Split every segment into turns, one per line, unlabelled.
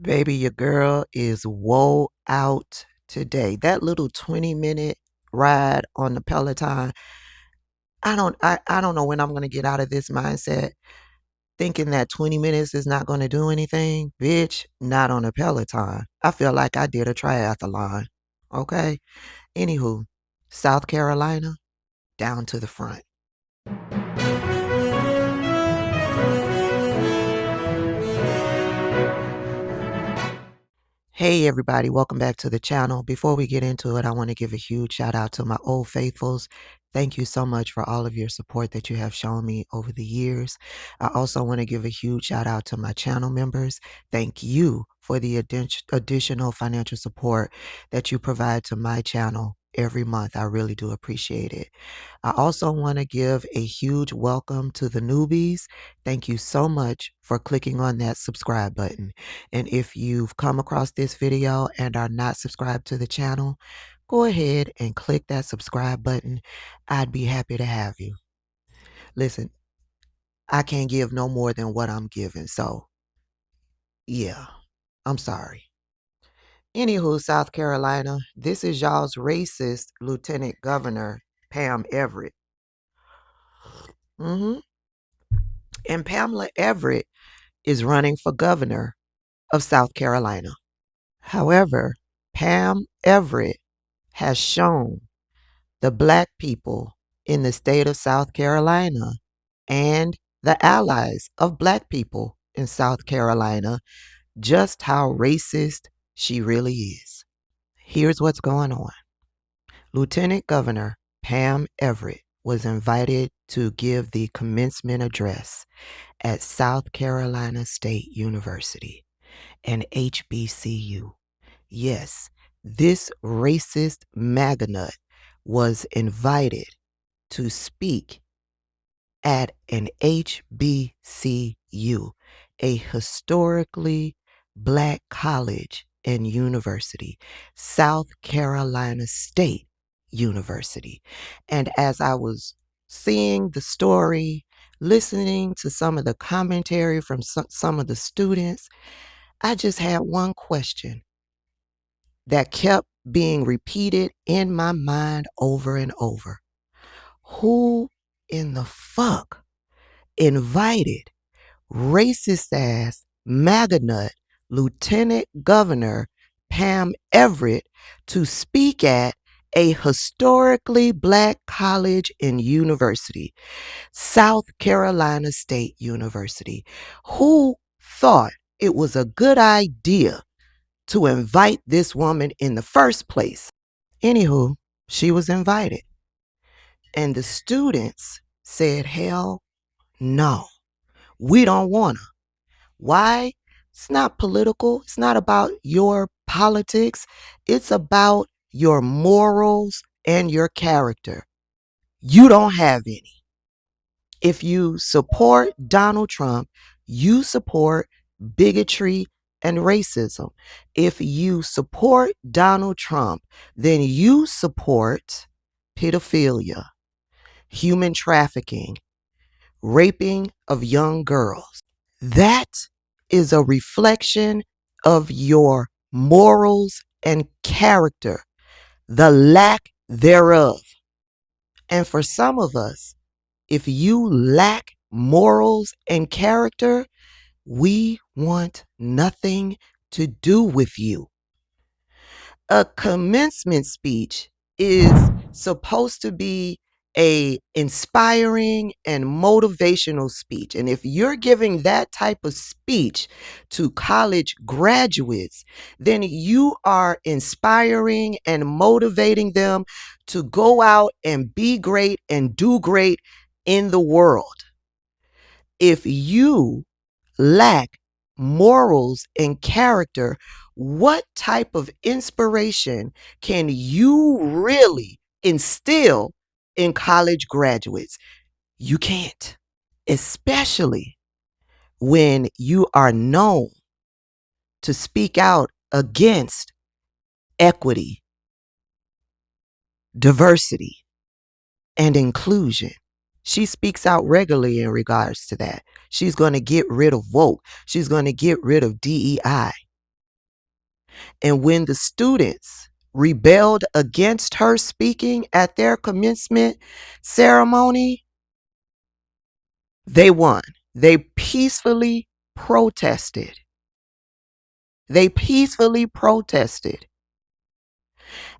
Baby, your girl is woe out today. That little 20-minute ride on the Peloton, I don't know when I'm gonna get out of this mindset thinking that 20 minutes is not gonna do anything. Bitch, not on a Peloton. I feel like I did a triathlon. Okay? Anywho, South Carolina, down to the front. Hey everybody, welcome back to the channel. Before we get into it, I want to give a huge shout out to my old faithfuls. Thank you so much for all of your support that you have shown me over the years. I also want to give a huge shout out to my channel members. Thank you for the additional financial support that you provide to my channel every month. I really do appreciate it. I also want to give a huge welcome to the newbies. Thank you so much for clicking on that subscribe button. And if you've come across this video and are not subscribed to the channel, go ahead and click that subscribe button. I'd be happy to have you. Listen, I can't give no more than what I'm giving. So, yeah, I'm sorry. Anywho, South Carolina, this is y'all's racist Lieutenant Governor, Pam Everett. And Pamela Everett is running for governor of South Carolina. However, Pam Everett has shown the Black people in the state of South Carolina and the allies of Black people in South Carolina just how racist she really is. Here's what's going on. Lieutenant Governor Pam Everett was invited to give the commencement address at South Carolina State University, an HBCU. Yes, this racist MAGA nut was invited to speak at an HBCU, a historically Black college and university, South Carolina State University. And as I was seeing the story, listening to some of the commentary from some of the students, I just had one question that kept being repeated in my mind over and over. Who in the fuck invited racist ass MAGA nut Lieutenant Governor Pam Everett to speak at a historically Black college and university, South Carolina State University? Who thought it was a good idea to invite this woman in the first place? Anywho, she was invited. And the students said, hell no, we don't want her. Why? It's not political. It's not about your politics. It's about your morals and your character. You don't have any. If you support Donald Trump, you support bigotry and racism. If you support Donald Trump, then you support pedophilia, human trafficking, raping of young girls. That is a reflection of your morals and character, the lack thereof. And for some of us, if you lack morals and character, we want nothing to do with you. A commencement speech is supposed to be a inspiring and motivational speech. And if you're giving that type of speech to college graduates, then you are inspiring and motivating them to go out and be great and do great in the world. If you lack morals and character, what type of inspiration can you really instill in college graduates? You can't, especially when you are known to speak out against equity, diversity, and inclusion. She speaks out regularly in regards to that. She's going to get rid of woke. She's going to get rid of DEI. And when the students rebelled against her speaking at their commencement ceremony, they won. They peacefully protested. They peacefully protested.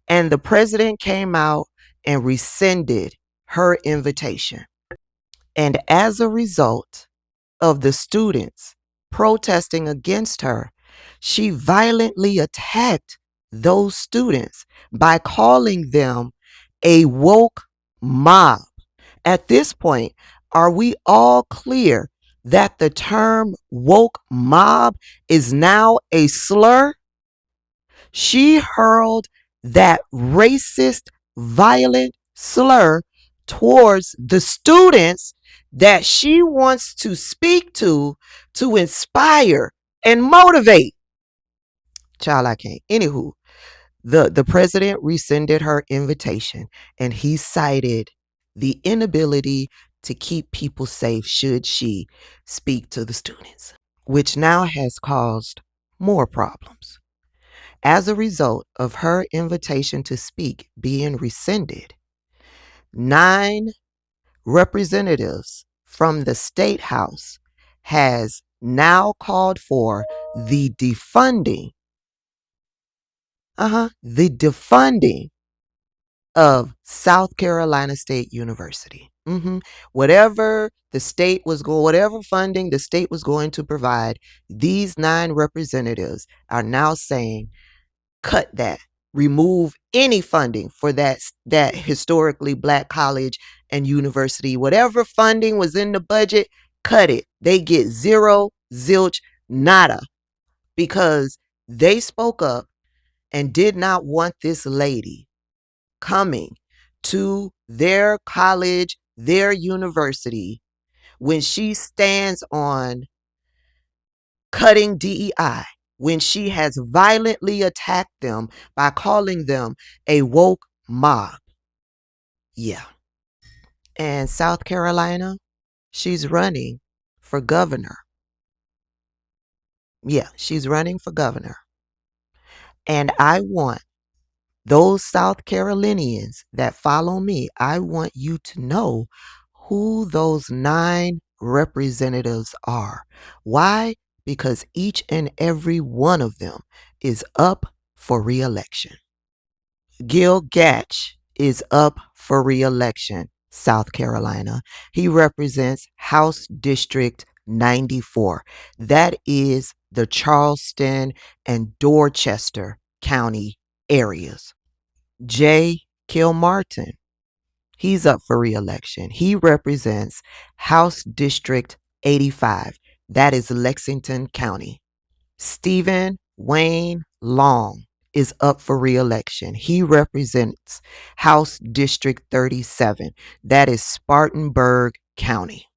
And the president came out and rescinded her invitation. And as a result of the students protesting against her, she violently attacked those students by calling them a woke mob. At this point, are we all clear that the term woke mob is now a slur? She hurled that racist, violent slur towards the students that she wants to speak to inspire and motivate. Child, I can't. Anywho, the president rescinded her invitation, and he cited the inability to keep people safe should she speak to the students, which now has caused more problems. As a result of her invitation to speak being rescinded, 9 representatives from the state house has now called for the defunding of South Carolina State University. Whatever funding the state was going to provide, these 9 representatives are now saying, cut that. Remove any funding for that historically black college and university. Whatever funding was in the budget, cut it. They get zero, zilch, nada, because they spoke up and did not want this lady coming to their college, their university, when she stands on cutting DEI, when she has violently attacked them by calling them a woke mob. Yeah. And South Carolina, she's running for governor. Yeah, she's running for governor. And I want those South Carolinians that follow me, I want you to know who those 9 representatives are. Why? Because each and every one of them is up for re-election. Gil Gatch is up for re-election, South Carolina. He represents House District 94. That is the Charleston and Dorchester County areas. Jay Kilmartin, he's up for re-election. He represents House District 85. That is Lexington County. Stephen Wayne Long is up for re-election. He represents House District 37. That is Spartanburg County.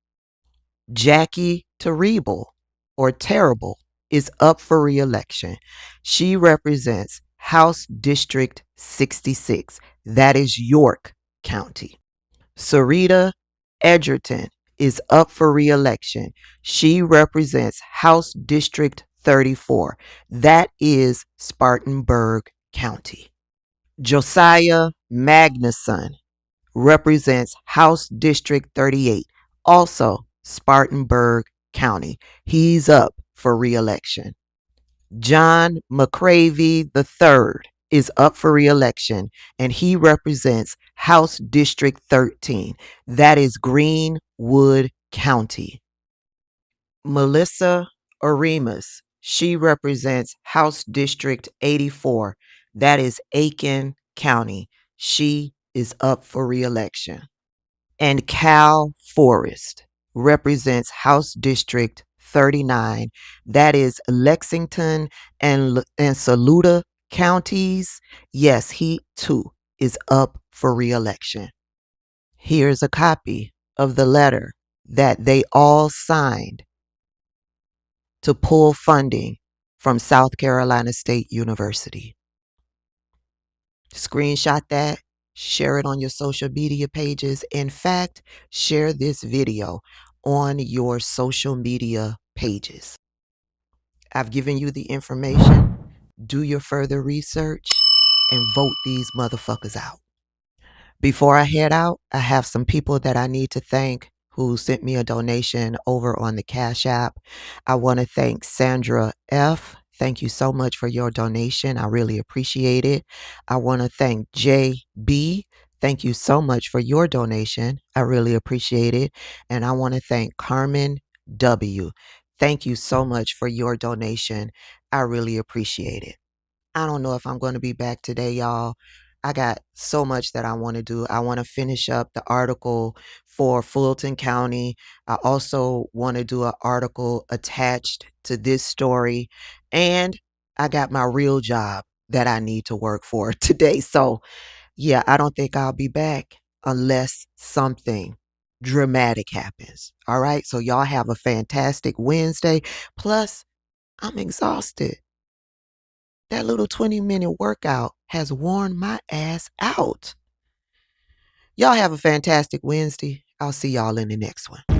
Jackie Terrible is up for re-election. She represents House District 66. That is York County. Sarita Edgerton is up for re-election. She represents House District 34. That is Spartanburg County. Josiah Magnuson represents House District 38, also Spartanburg County. He's up for re-election. John McCravey III is up for re-election, and he represents House District 13. That is Greenwood County. Melissa Oremus, she represents House District 84. That is Aiken County. She is up for re-election. And Cal Forrest represents House District 39. That is Lexington and Saluda counties. Yes, he too is up for re-election. Here's a copy of the letter that they all signed to pull funding from South Carolina State University. Screenshot that, share it on your social media pages. In fact, share this video on your social media pages. I've given you the information. do your further research, and vote these motherfuckers out. Before I head out, I have some people that I need to thank who sent me a donation over on the Cash App. I want to thank Sandra F. Thank you so much for your donation. I really appreciate it. I want to thank JB. Thank you so much for your donation. I really appreciate it. And I want to thank Carmen W. Thank you so much for your donation. I really appreciate it. I don't know if I'm going to be back today, y'all. I got so much that I want to do. I want to finish up the article for Fulton County. I also want to do an article attached to this story. And I got my real job that I need to work for today. So, yeah, I don't think I'll be back unless something dramatic happens. All right. So, y'all have a fantastic Wednesday. Plus, I'm exhausted. That little 20-minute workout has worn my ass out. Y'all have a fantastic Wednesday. I'll see y'all in the next one.